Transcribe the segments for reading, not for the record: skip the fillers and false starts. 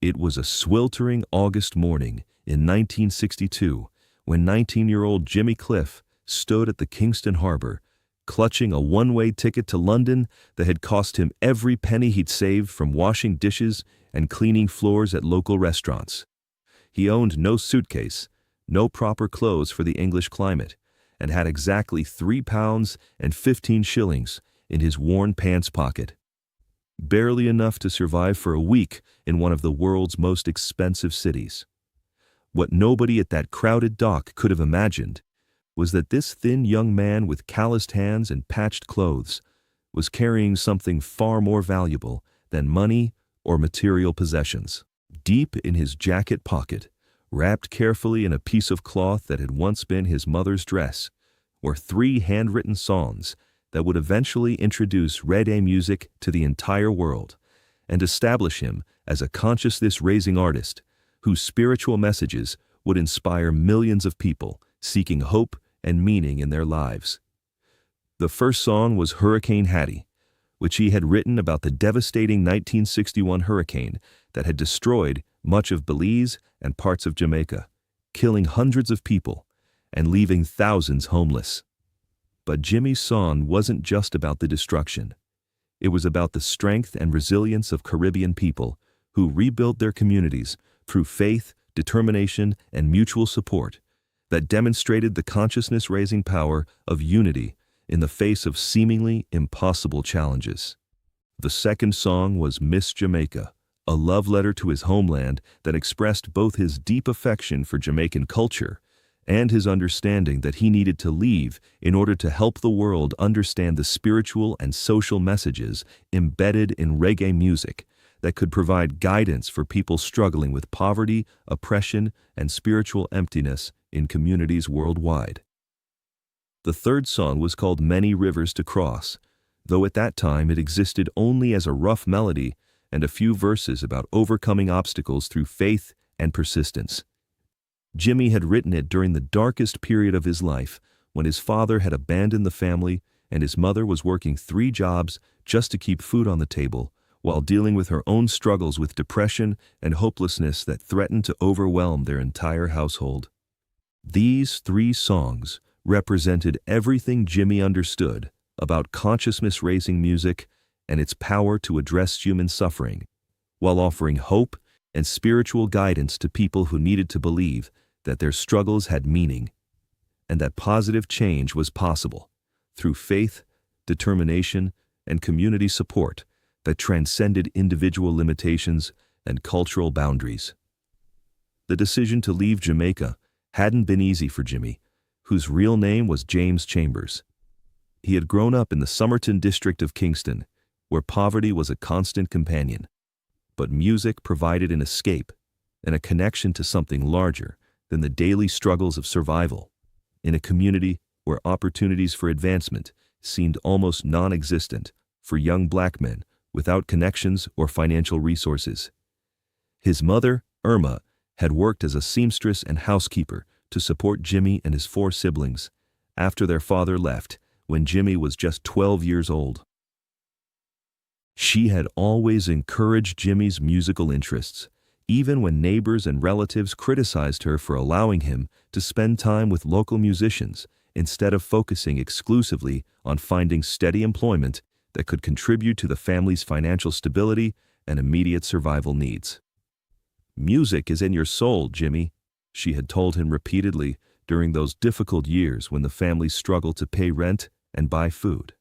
It was a sweltering August morning in 1962 when 19-year-old Jimmy Cliff stood at the Kingston Harbor, clutching a one-way ticket to London that had cost him every penny he'd saved from washing dishes and cleaning floors at local restaurants. He owned no suitcase, no proper clothes for the English climate, and had exactly £3 and 15 shillings in his worn pants pocket. Barely enough to survive for a week in one of the world's most expensive cities. What nobody at that crowded dock could have imagined was that this thin young man with calloused hands and patched clothes was carrying something far more valuable than money or material possessions. Deep in his jacket pocket, wrapped carefully in a piece of cloth that had once been his mother's dress, were 3 handwritten songs that would eventually introduce reggae music to the entire world and establish him as a consciousness-raising artist whose spiritual messages would inspire millions of people seeking hope and meaning in their lives. The first song was Hurricane Hattie, which he had written about the devastating 1961 hurricane that had destroyed much of Belize and parts of Jamaica, killing hundreds of people and leaving thousands homeless. But Jimmy's song wasn't just about the destruction. It was about the strength and resilience of Caribbean people who rebuilt their communities through faith, determination, and mutual support that demonstrated the consciousness-raising power of unity in the face of seemingly impossible challenges. The second song was Miss Jamaica, a love letter to his homeland that expressed both his deep affection for Jamaican culture and his understanding that he needed to leave in order to help the world understand the spiritual and social messages embedded in reggae music that could provide guidance for people struggling with poverty, oppression, and spiritual emptiness in communities worldwide. The third song was called Many Rivers to Cross, though at that time it existed only as a rough melody and a few verses about overcoming obstacles through faith and persistence. Jimmy had written it during the darkest period of his life, when his father had abandoned the family and his mother was working 3 jobs just to keep food on the table, while dealing with her own struggles with depression and hopelessness that threatened to overwhelm their entire household. These 3 songs represented everything Jimmy understood about consciousness-raising music and its power to address human suffering, while offering hope and spiritual guidance to people who needed to believe that their struggles had meaning and that positive change was possible through faith, determination, and community support that transcended individual limitations and cultural boundaries. The decision to leave Jamaica hadn't been easy for Jimmy, whose real name was James Chambers. He had grown up in the Somerton district of Kingston, where poverty was a constant companion. But music provided an escape and a connection to something larger than the daily struggles of survival, in a community where opportunities for advancement seemed almost non-existent for young black men without connections or financial resources. His mother, Irma, had worked as a seamstress and housekeeper to support Jimmy and his 4 siblings after their father left when Jimmy was just 12 years old. She had always encouraged Jimmy's musical interests, even when neighbors and relatives criticized her for allowing him to spend time with local musicians instead of focusing exclusively on finding steady employment that could contribute to the family's financial stability and immediate survival needs. "Music is in your soul, Jimmy," she had told him repeatedly during those difficult years when the family struggled to pay rent and buy food.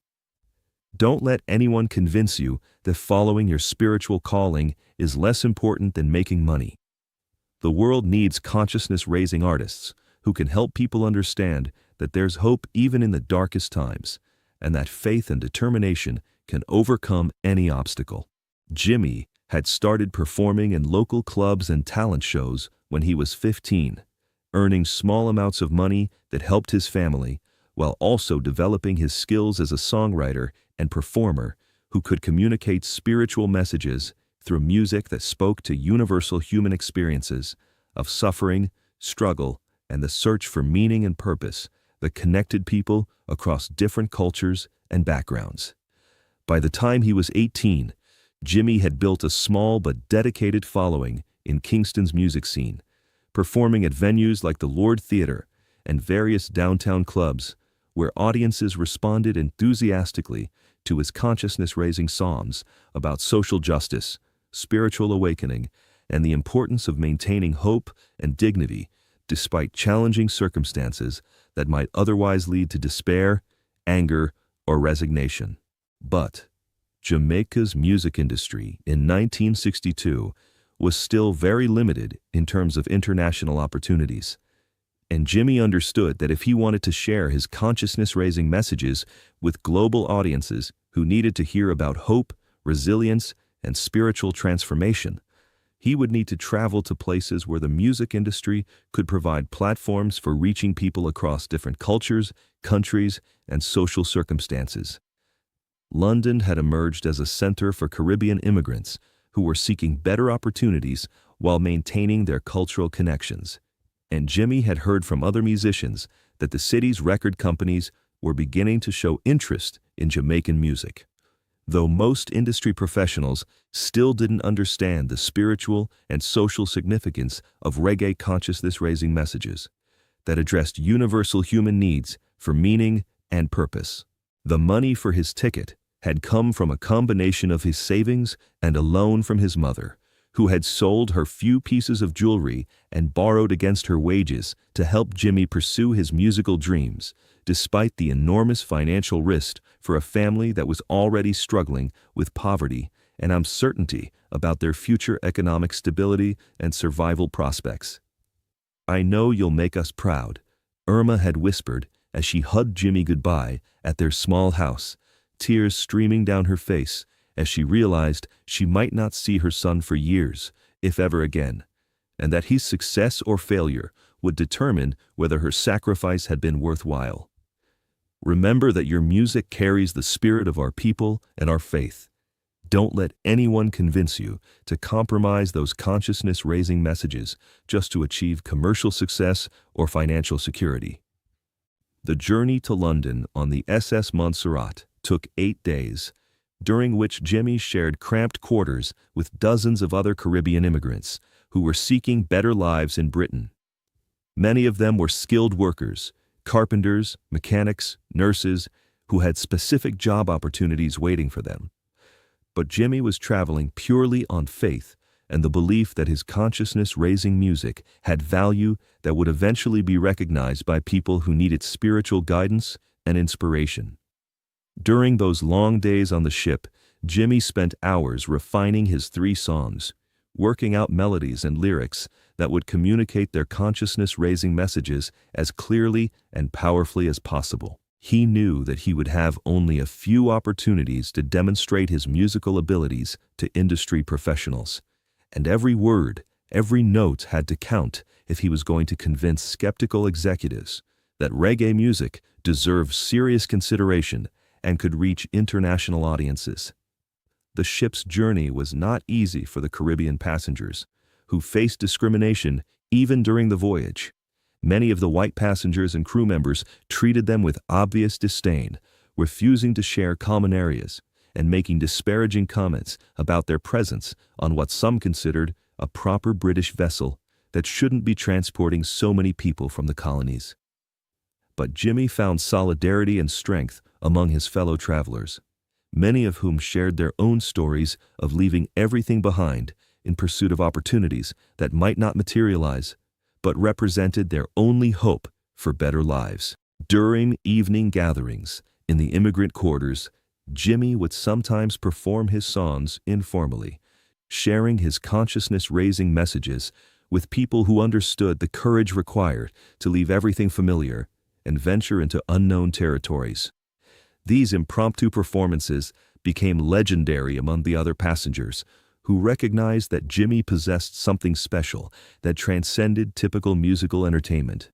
"Don't let anyone convince you that following your spiritual calling is less important than making money. The world needs consciousness-raising artists who can help people understand that there's hope even in the darkest times, and that faith and determination can overcome any obstacle." Jimmy had started performing in local clubs and talent shows when he was 15, earning small amounts of money that helped his family, while also developing his skills as a songwriter and performer who could communicate spiritual messages through music that spoke to universal human experiences of suffering, struggle, and the search for meaning and purpose that connected people across different cultures and backgrounds. By the time he was 18, Jimmy had built a small but dedicated following in Kingston's music scene, performing at venues like the Lord Theatre and various downtown clubs, where audiences responded enthusiastically to his consciousness-raising psalms about social justice, spiritual awakening, and the importance of maintaining hope and dignity despite challenging circumstances that might otherwise lead to despair, anger, or resignation. But Jamaica's music industry in 1962 was still very limited in terms of international opportunities, and Jimmy understood that if he wanted to share his consciousness-raising messages with global audiences who needed to hear about hope, resilience, and spiritual transformation, he would need to travel to places where the music industry could provide platforms for reaching people across different cultures, countries, and social circumstances. London had emerged as a center for Caribbean immigrants who were seeking better opportunities while maintaining their cultural connections. And Jimmy had heard from other musicians that the city's record companies were beginning to show interest in Jamaican music. Though most industry professionals still didn't understand the spiritual and social significance of reggae consciousness-raising messages that addressed universal human needs for meaning and purpose. The money for his ticket had come from a combination of his savings and a loan from his mother, who had sold her few pieces of jewelry and borrowed against her wages to help Jimmy pursue his musical dreams, despite the enormous financial risk for a family that was already struggling with poverty and uncertainty about their future economic stability and survival prospects. "I know you'll make us proud," Irma had whispered as she hugged Jimmy goodbye at their small house, tears streaming down her face as she realized she might not see her son for years, if ever again, and that his success or failure would determine whether her sacrifice had been worthwhile. "Remember that your music carries the spirit of our people and our faith. Don't let anyone convince you to compromise those consciousness-raising messages just to achieve commercial success or financial security." The journey to London on the SS Montserrat took 8 days, during which Jimmy shared cramped quarters with dozens of other Caribbean immigrants who were seeking better lives in Britain. Many of them were skilled workers, carpenters, mechanics, nurses, who had specific job opportunities waiting for them. But Jimmy was traveling purely on faith and the belief that his consciousness-raising music had value that would eventually be recognized by people who needed spiritual guidance and inspiration. During those long days on the ship, Jimmy spent hours refining his 3 songs, working out melodies and lyrics that would communicate their consciousness-raising messages as clearly and powerfully as possible. He knew that he would have only a few opportunities to demonstrate his musical abilities to industry professionals, and every word, every note had to count if he was going to convince skeptical executives that reggae music deserved serious consideration and could reach international audiences. The ship's journey was not easy for the Caribbean passengers, who faced discrimination even during the voyage. Many of the white passengers and crew members treated them with obvious disdain, refusing to share common areas and making disparaging comments about their presence on what some considered a proper British vessel that shouldn't be transporting so many people from the colonies. But Jimmy found solidarity and strength among his fellow travelers, many of whom shared their own stories of leaving everything behind in pursuit of opportunities that might not materialize, but represented their only hope for better lives. During evening gatherings in the immigrant quarters, Jimmy would sometimes perform his songs informally, sharing his consciousness-raising messages with people who understood the courage required to leave everything familiar and venture into unknown territories. These impromptu performances became legendary among the other passengers, who recognized that Jimmy possessed something special that transcended typical musical entertainment.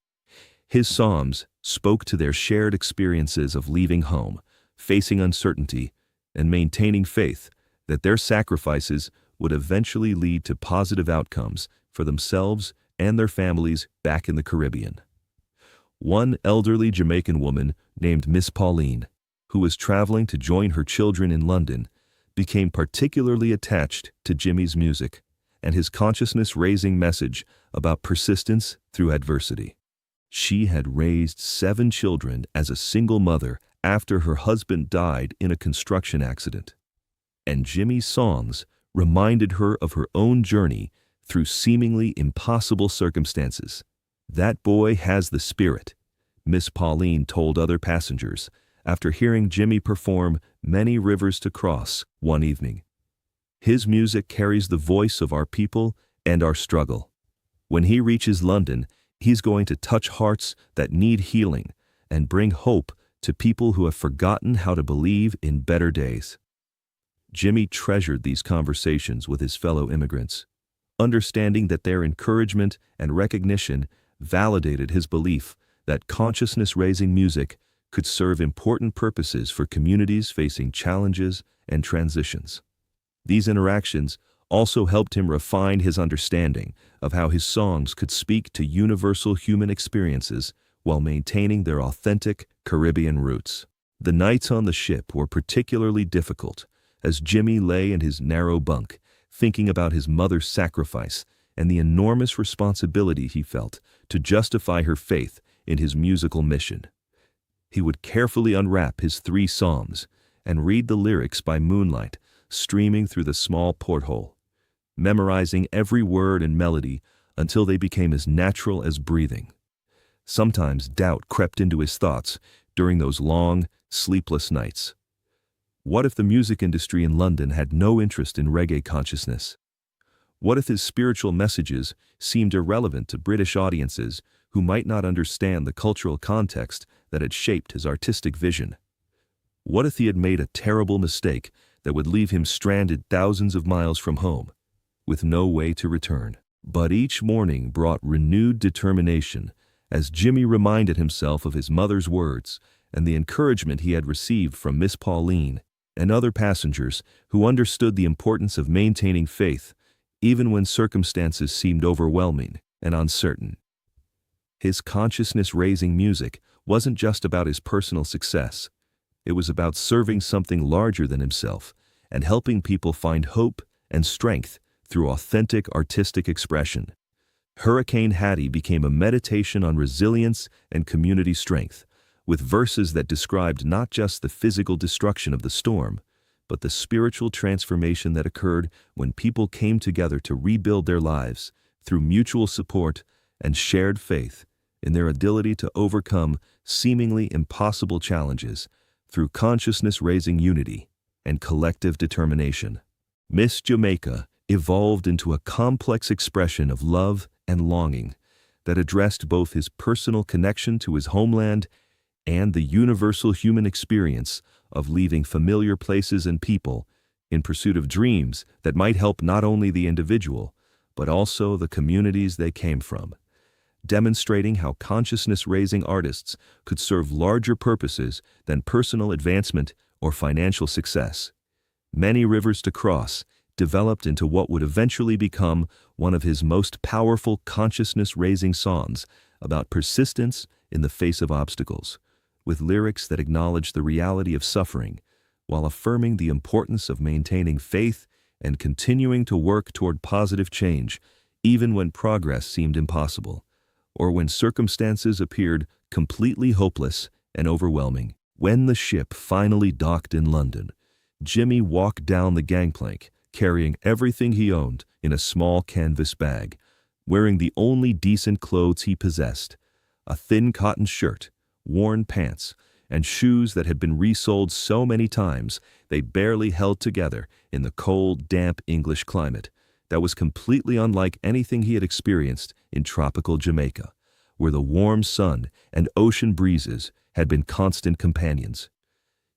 His psalms spoke to their shared experiences of leaving home, facing uncertainty, and maintaining faith that their sacrifices would eventually lead to positive outcomes for themselves and their families back in the Caribbean. One elderly Jamaican woman named Miss Pauline, who was traveling to join her children in London, became particularly attached to Jimmy's music and his consciousness-raising message about persistence through adversity. She had raised 7 children as a single mother after her husband died in a construction accident. And Jimmy's songs reminded her of her own journey through seemingly impossible circumstances. "That boy has the spirit," Miss Pauline told other passengers after hearing Jimmy perform "Many Rivers to Cross" one evening. "His music carries the voice of our people and our struggle. When he reaches London, he's going to touch hearts that need healing and bring hope to people who have forgotten how to believe in better days." Jimmy treasured these conversations with his fellow immigrants, understanding that their encouragement and recognition validated his belief that consciousness-raising music could serve important purposes for communities facing challenges and transitions. These interactions also helped him refine his understanding of how his songs could speak to universal human experiences while maintaining their authentic Caribbean roots. The nights on the ship were particularly difficult as Jimmy lay in his narrow bunk, thinking about his mother's sacrifice and the enormous responsibility he felt to justify her faith in his musical mission. He would carefully unwrap his 3 psalms and read the lyrics by moonlight streaming through the small porthole, memorizing every word and melody until they became as natural as breathing. Sometimes doubt crept into his thoughts during those long, sleepless nights. What if the music industry in London had no interest in reggae consciousness? What if his spiritual messages seemed irrelevant to British audiences who might not understand the cultural context that had shaped his artistic vision? What if he had made a terrible mistake that would leave him stranded thousands of miles from home, with no way to return? But each morning brought renewed determination as Jimmy reminded himself of his mother's words and the encouragement he had received from Miss Pauline and other passengers who understood the importance of maintaining faith even when circumstances seemed overwhelming and uncertain. His consciousness-raising music wasn't just about his personal success. It was about serving something larger than himself and helping people find hope and strength through authentic artistic expression. Hurricane Hattie became a meditation on resilience and community strength, with verses that described not just the physical destruction of the storm, but the spiritual transformation that occurred when people came together to rebuild their lives through mutual support and shared faith in their ability to overcome seemingly impossible challenges through consciousness-raising unity and collective determination. Miss Jamaica evolved into a complex expression of love and longing that addressed both his personal connection to his homeland and the universal human experience of leaving familiar places and people in pursuit of dreams that might help not only the individual, but also the communities they came from, demonstrating how consciousness-raising artists could serve larger purposes than personal advancement or financial success. Many Rivers to Cross developed into what would eventually become one of his most powerful consciousness-raising songs about persistence in the face of obstacles, with lyrics that acknowledge the reality of suffering while affirming the importance of maintaining faith and continuing to work toward positive change even when progress seemed impossible, or when circumstances appeared completely hopeless and overwhelming. When the ship finally docked in London, Jimmy walked down the gangplank, carrying everything he owned in a small canvas bag, wearing the only decent clothes he possessed, a thin cotton shirt, worn pants, and shoes that had been resoled so many times they barely held together in the cold, damp English climate that was completely unlike anything he had experienced in tropical Jamaica, where the warm sun and ocean breezes had been constant companions.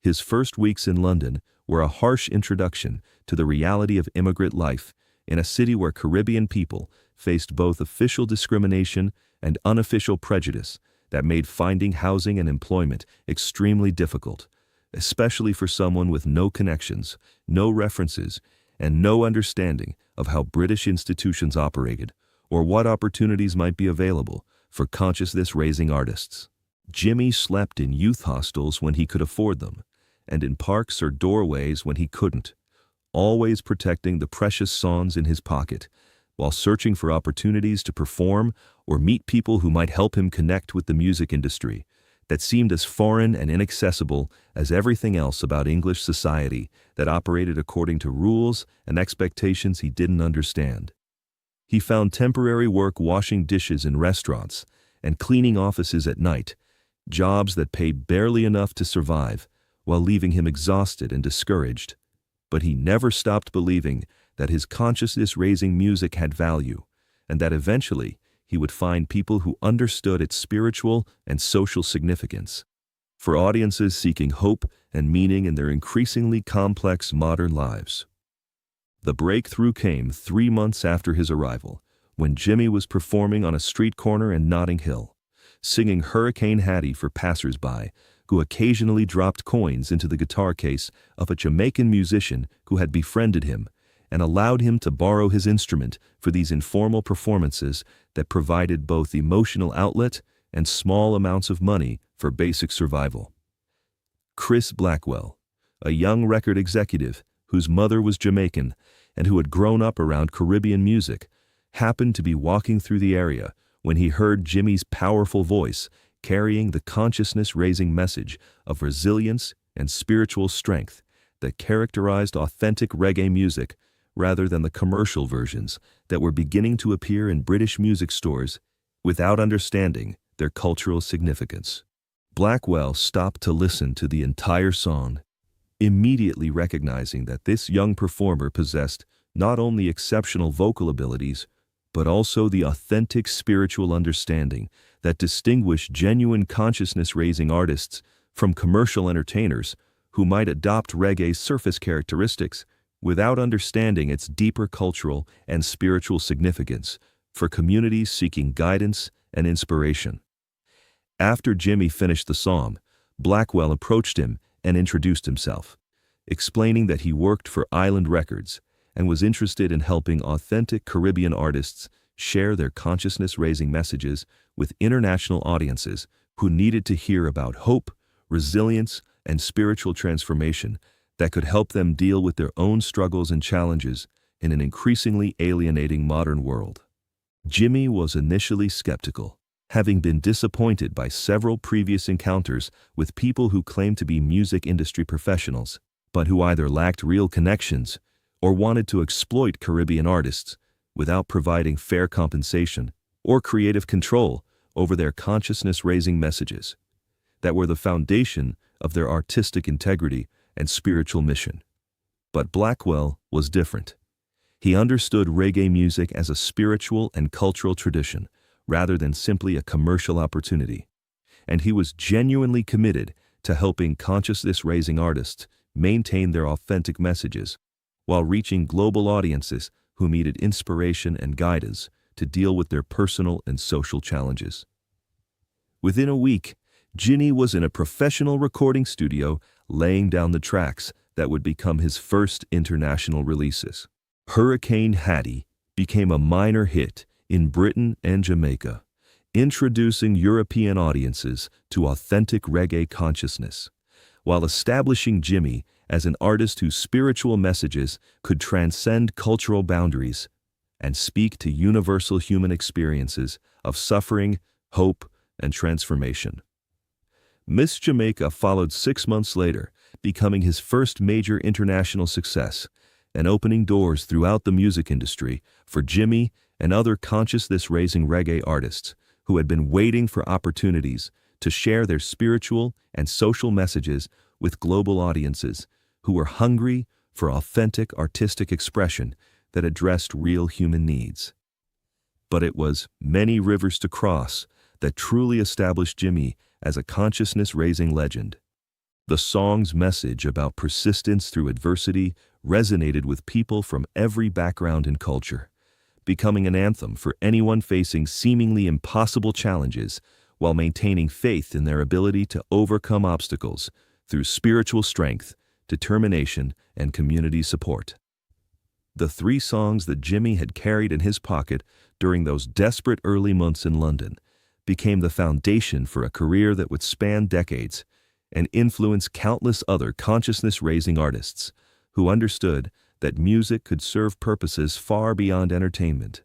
His first weeks in London were a harsh introduction to the reality of immigrant life in a city where Caribbean people faced both official discrimination and unofficial prejudice that made finding housing and employment extremely difficult, especially for someone with no connections, no references, and no understanding of how British institutions operated or what opportunities might be available for consciousness-raising artists. Jimmy slept in youth hostels when he could afford them, and in parks or doorways when he couldn't, always protecting the precious songs in his pocket while searching for opportunities to perform or meet people who might help him connect with the music industry that seemed as foreign and inaccessible as everything else about English society that operated according to rules and expectations he didn't understand. He found temporary work washing dishes in restaurants and cleaning offices at night, jobs that paid barely enough to survive, while leaving him exhausted and discouraged. But he never stopped believing that his consciousness-raising music had value, and that eventually he would find people who understood its spiritual and social significance. For audiences seeking hope and meaning in their increasingly complex modern lives. The breakthrough came 3 months after his arrival, when Jimmy was performing on a street corner in Notting Hill, singing Hurricane Hattie for passers-by, who occasionally dropped coins into the guitar case of a Jamaican musician who had befriended him and allowed him to borrow his instrument for these informal performances that provided both emotional outlet and small amounts of money for basic survival. Chris Blackwell, a young record executive whose mother was Jamaican and who had grown up around Caribbean music, happened to be walking through the area when he heard Jimmy's powerful voice carrying the consciousness-raising message of resilience and spiritual strength that characterized authentic reggae music rather than the commercial versions that were beginning to appear in British music stores without understanding their cultural significance. Blackwell stopped to listen to the entire song, immediately recognizing that this young performer possessed not only exceptional vocal abilities, but also the authentic spiritual understanding that distinguished genuine consciousness-raising artists from commercial entertainers who might adopt reggae's surface characteristics without understanding its deeper cultural and spiritual significance for communities seeking guidance and inspiration. After Jimmy finished the song, Blackwell approached him and introduced himself, explaining that he worked for Island Records and was interested in helping authentic Caribbean artists share their consciousness-raising messages with international audiences who needed to hear about hope, resilience, and spiritual transformation that could help them deal with their own struggles and challenges in an increasingly alienating modern world. Jimmy was initially skeptical, having been disappointed by several previous encounters with people who claimed to be music industry professionals, but who either lacked real connections or wanted to exploit Caribbean artists without providing fair compensation or creative control over their consciousness-raising messages that were the foundation of their artistic integrity and spiritual mission. But Blackwell was different. He understood reggae music as a spiritual and cultural tradition rather than simply a commercial opportunity, and he was genuinely committed to helping consciousness-raising artists maintain their authentic messages while reaching global audiences who needed inspiration and guidance to deal with their personal and social challenges. Within a week, Jimmy was in a professional recording studio laying down the tracks that would become his first international releases. Hurricane Hattie became a minor hit in Britain and Jamaica, introducing European audiences to authentic reggae consciousness, while establishing Jimmy as an artist whose spiritual messages could transcend cultural boundaries and speak to universal human experiences of suffering, hope, and transformation. Miss Jamaica followed 6 months later, becoming his first major international success and opening doors throughout the music industry for Jimmy and other consciousness-raising reggae artists who had been waiting for opportunities to share their spiritual and social messages with global audiences who were hungry for authentic artistic expression that addressed real human needs. But it was many rivers to cross that truly established Jimmy as a consciousness-raising legend. The song's message about persistence through adversity resonated with people from every background and culture, becoming an anthem for anyone facing seemingly impossible challenges while maintaining faith in their ability to overcome obstacles through spiritual strength, determination, and community support. The 3 songs that Jimmy had carried in his pocket during those desperate early months in London became the foundation for a career that would span decades and influence countless other consciousness-raising artists who understood that music could serve purposes far beyond entertainment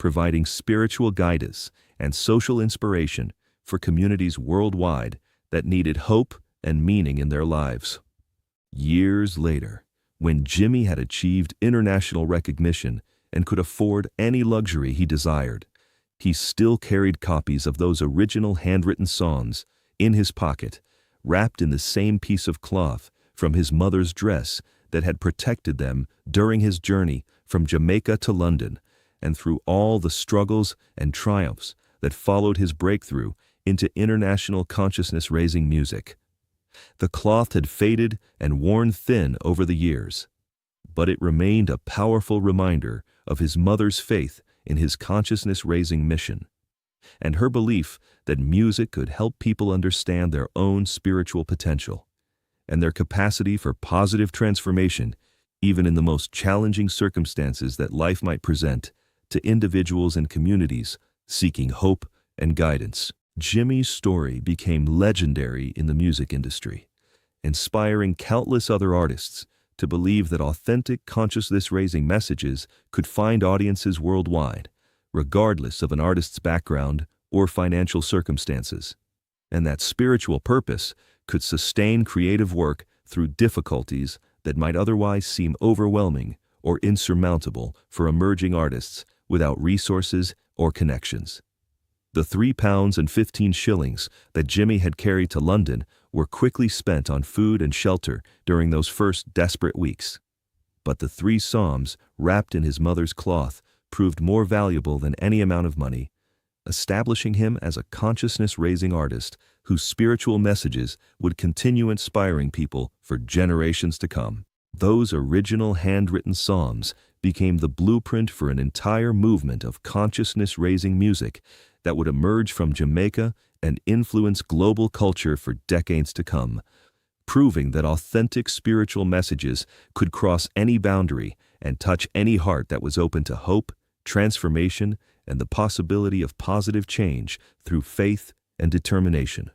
providing spiritual guidance and social inspiration for communities worldwide that needed hope and meaning in their lives. Years later, when Jimmy had achieved international recognition and could afford any luxury he desired, he still carried copies of those original handwritten songs in his pocket, wrapped in the same piece of cloth from his mother's dress that had protected them during his journey from Jamaica to London and through all the struggles and triumphs that followed his breakthrough into international consciousness-raising music. The cloth had faded and worn thin over the years, but it remained a powerful reminder of his mother's faith in his consciousness-raising mission, and her belief that music could help people understand their own spiritual potential and their capacity for positive transformation, even in the most challenging circumstances that life might present to individuals and communities seeking hope and guidance. Jimmy's story became legendary in the music industry, inspiring countless other artists to believe that authentic consciousness-raising messages could find audiences worldwide, regardless of an artist's background or financial circumstances, and that spiritual purpose could sustain creative work through difficulties that might otherwise seem overwhelming or insurmountable for emerging artists without resources or connections. The £3.15 that Jimmy had carried to London were quickly spent on food and shelter during those first desperate weeks. But the 3 psalms wrapped in his mother's cloth proved more valuable than any amount of money, establishing him as a consciousness-raising artist whose spiritual messages would continue inspiring people for generations to come. Those original handwritten psalms became the blueprint for an entire movement of consciousness-raising music that would emerge from Jamaica and influence global culture for decades to come, proving that authentic spiritual messages could cross any boundary and touch any heart that was open to hope, transformation, and the possibility of positive change through faith and determination.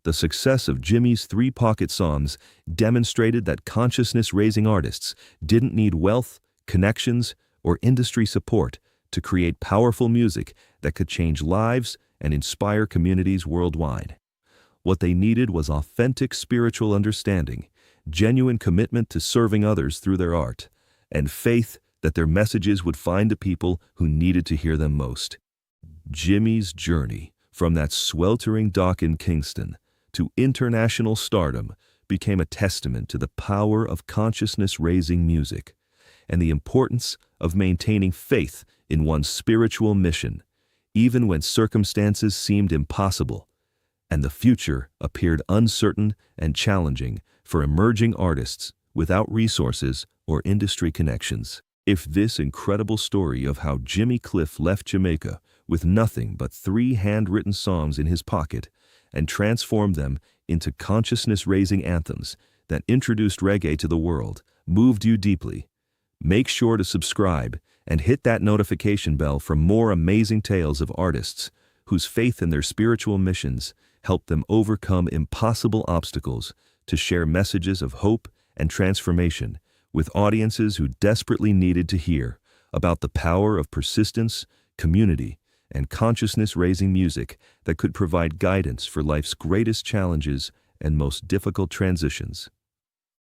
The success of Jimmy's 3 pocket songs demonstrated that consciousness-raising artists didn't need wealth, connections, or industry support to create powerful music that could change lives and inspire communities worldwide. What they needed was authentic spiritual understanding, genuine commitment to serving others through their art, and faith that their messages would find the people who needed to hear them most. Jimmy's journey from that sweltering dock in Kingston to international stardom became a testament to the power of consciousness-raising music and the importance of maintaining faith in one's spiritual mission, even when circumstances seemed impossible and the future appeared uncertain and challenging for emerging artists without resources or industry connections. If this incredible story of how Jimmy Cliff left Jamaica with nothing but 3 handwritten songs in his pocket and transformed them into consciousness-raising anthems that introduced reggae to the world moved you deeply, make sure to subscribe and hit that notification bell for more amazing tales of artists whose faith in their spiritual missions helped them overcome impossible obstacles to share messages of hope and transformation with audiences who desperately needed to hear about the power of persistence, community, and consciousness-raising music that could provide guidance for life's greatest challenges and most difficult transitions.